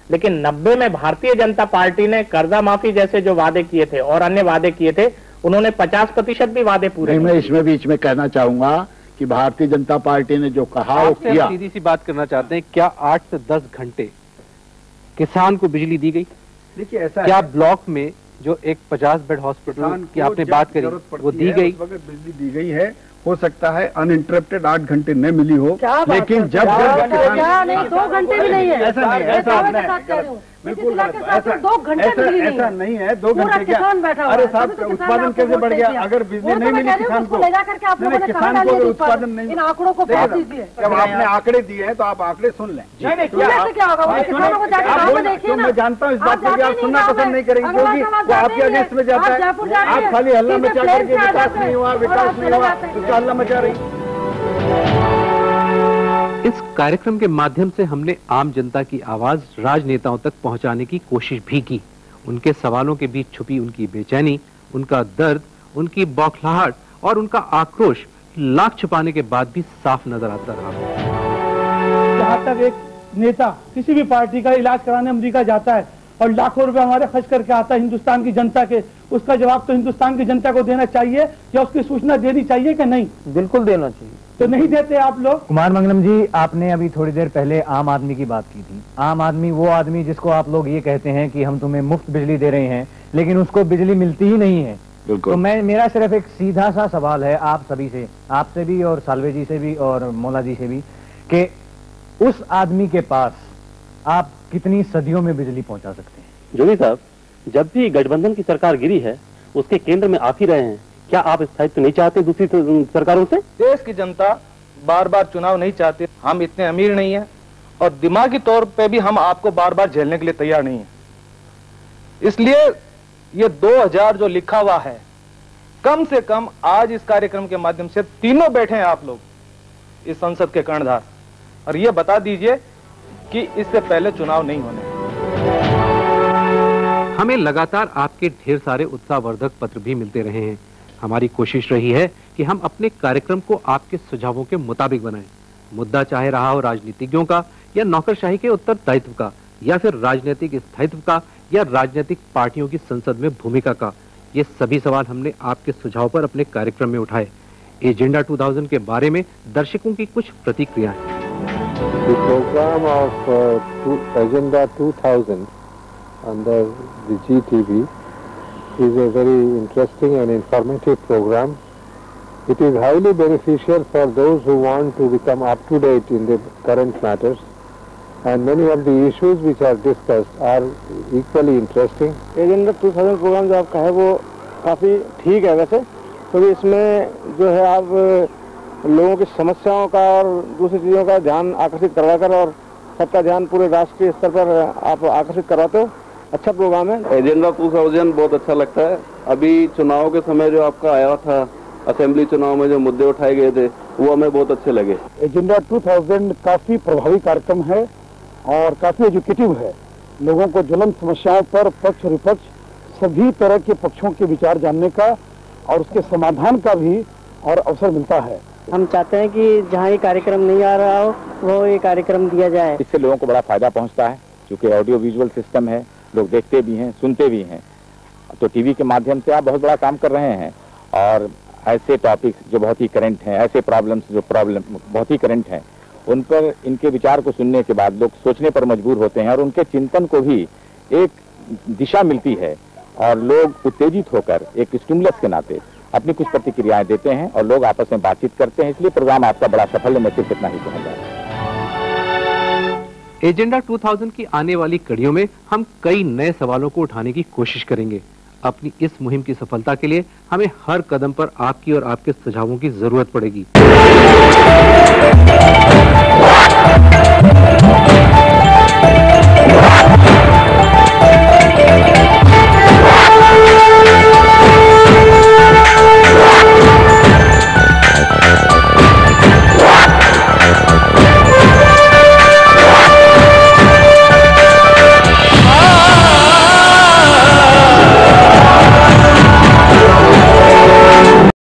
लेकिन 90 में भारतीय जनता पार्टी ने कर्जा माफी जैसे जो वादे किए थे और अन्य वादे किए थे, उन्होंने 50% भी वादे पूरे नहीं। मैं इसमें बीच में कहना चाहूंगा कि भारतीय जनता पार्टी ने जो कहा वो किया। सीधी सी बात करना चाहते हैं, क्या 8 से 10 घंटे किसान को बिजली दी गई? देखिए ऐसा क्या ब्लॉक में जो एक 50 बेड हॉस्पिटल की आपने बात करी वो दी गई? उस वक्त बिजली दी गई है, हो सकता है अनइंटरप्टेड 8 घंटे न मिली हो, लेकिन जब 2 घंटे भी नहीं है, ऐसा नहीं, ऐसा बिल्कुल ऐसा 2 घंटे ऐसा नहीं है। 2 घंटे क्या? अरे साहब उत्पादन कैसे बढ़ गया? अगर बिजली नहीं मिली किसान को, किसान को अगर उत्पादन नहीं, इन आंकड़ों को जब आपने आंकड़े दिए हैं तो आप आंकड़े सुन लें। क्या होगा? तो मैं जानता हूँ इस बात को भी आप सुनना पसंद नहीं करेंगे, क्योंकि वो आपके अगेंस्ट में जाता है। आप खाली हल्ला मचा करके विकास नहीं हुआ, विकास नहीं हुआ, उसका हल्ला मचा रही। इस कार्यक्रम के माध्यम से हमने आम जनता की आवाज राजनेताओं तक पहुंचाने की कोशिश भी की। उनके सवालों के बीच छुपी उनकी बेचैनी, उनका दर्द, उनकी बौखलाहट और उनका आक्रोश लाख छुपाने के बाद भी साफ नजर आता रहा। जहाँ तक एक नेता किसी भी पार्टी का इलाज कराने अमेरिका जाता है और लाखों रुपए हमारे खर्च करके आता है हिंदुस्तान की जनता के, उसका जवाब तो हिंदुस्तान की जनता को देना चाहिए या उसकी सूचना देनी चाहिए कि नहीं? बिल्कुल देना चाहिए। तो नहीं देते आप लोग। कुमार मंगलम जी, आपने अभी थोड़ी देर पहले आम आदमी की बात की थी। आम आदमी वो आदमी जिसको आप लोग ये कहते हैं कि हम तुम्हें मुफ्त बिजली दे रहे हैं, लेकिन उसको बिजली मिलती ही नहीं है। तो मेरा सिर्फ एक सीधा सा सवाल है आप सभी से, आपसे भी और सालवे जी से भी और मौला जी से भी, कि उस आदमी के पास आप कितनी सदियों में बिजली पहुंचा सकते हैं? जोगी साहब, जब भी गठबंधन की सरकार गिरी है उसके केंद्र में आप ही रहे हैं, क्या आप स्थायित्व नहीं चाहते दूसरी सरकारों से? देश की जनता बार बार चुनाव नहीं चाहती। हम इतने अमीर नहीं हैं और दिमागी तौर पे भी हम आपको बार बार झेलने के लिए तैयार नहीं हैं। इसलिए ये 2000 जो लिखा हुआ है, कम से कम आज इस कार्यक्रम के माध्यम से तीनों बैठे हैं आप लोग इस संसद के कर्णधार, और ये बता दीजिए कि इससे पहले चुनाव नहीं होने। हमें लगातार आपके ढेर सारे उत्साहवर्धक पत्र भी मिलते रहे हैं। हमारी कोशिश रही है कि हम अपने कार्यक्रम को आपके सुझावों के मुताबिक बनाएं। मुद्दा चाहे रहा हो राजनीतिज्ञों का या नौकरशाही के उत्तरदायित्व का, या फिर राजनीतिक स्थायित्व का, या राजनीतिक पार्टियों की संसद में भूमिका का, ये सभी सवाल हमने आपके सुझाव पर अपने कार्यक्रम में उठाए। एजेंडा 2000 के बारे में दर्शकों की कुछ प्रतिक्रियाएं। The program of Agenda 2000 under the GTV is a very interesting and informative program. It is highly beneficial for those who want to become up to date in the current matters, and many of the issues which are discussed are equally interesting. Agenda 2000 programme जो आपका है वो काफ़ी ठीक है वैसे, क्योंकि इसमें जो है आप लोगों की समस्याओं का और दूसरी चीज़ों का ध्यान आकर्षित करवाकर और सबका ध्यान पूरे राष्ट्रीय स्तर पर आप आकर्षित करवाते हो। अच्छा प्रोग्राम है। एजेंडा 2000 बहुत अच्छा लगता है। अभी चुनाव के समय जो आपका आया था, असेंबली चुनाव में जो मुद्दे उठाए गए थे वो हमें बहुत अच्छे लगे। एजेंडा 2000 काफी प्रभावी कार्यक्रम है और काफी एजुकेटिव है। लोगों को ज्वलंत समस्याओं पर पक्ष विपक्ष सभी तरह के पक्षों के विचार जानने का और उसके समाधान का भी और अवसर मिलता है। हम चाहते हैं कि जहाँ ये कार्यक्रम नहीं आ रहा हो वो ये कार्यक्रम दिया जाए। इससे लोगों को बड़ा फायदा पहुंचता है, क्योंकि ऑडियो विजुअल सिस्टम है, लोग देखते भी हैं, सुनते भी हैं। तो टीवी के माध्यम से आप बहुत बड़ा काम कर रहे हैं और ऐसे टॉपिक्स जो बहुत ही करंट हैं, ऐसे प्रॉब्लम्स जो बहुत ही करंट हैं, उन पर इनके विचार को सुनने के बाद लोग सोचने पर मजबूर होते हैं और उनके चिंतन को भी एक दिशा मिलती है और लोग उत्तेजित होकर एक स्टिमुलस के नाते अपनी कुछ प्रतिक्रियाएं देते हैं और लोग आपस में बातचीत करते हैं। इसलिए प्रोग्राम आपका बड़ा सफल है। मैं सिर्फ इतना ही कहूँगा। एजेंडा 2000 की आने वाली कड़ियों में हम कई नए सवालों को उठाने की कोशिश करेंगे। अपनी इस मुहिम की सफलता के लिए हमें हर कदम पर आपकी और आपके सुझावों की जरूरत पड़ेगी।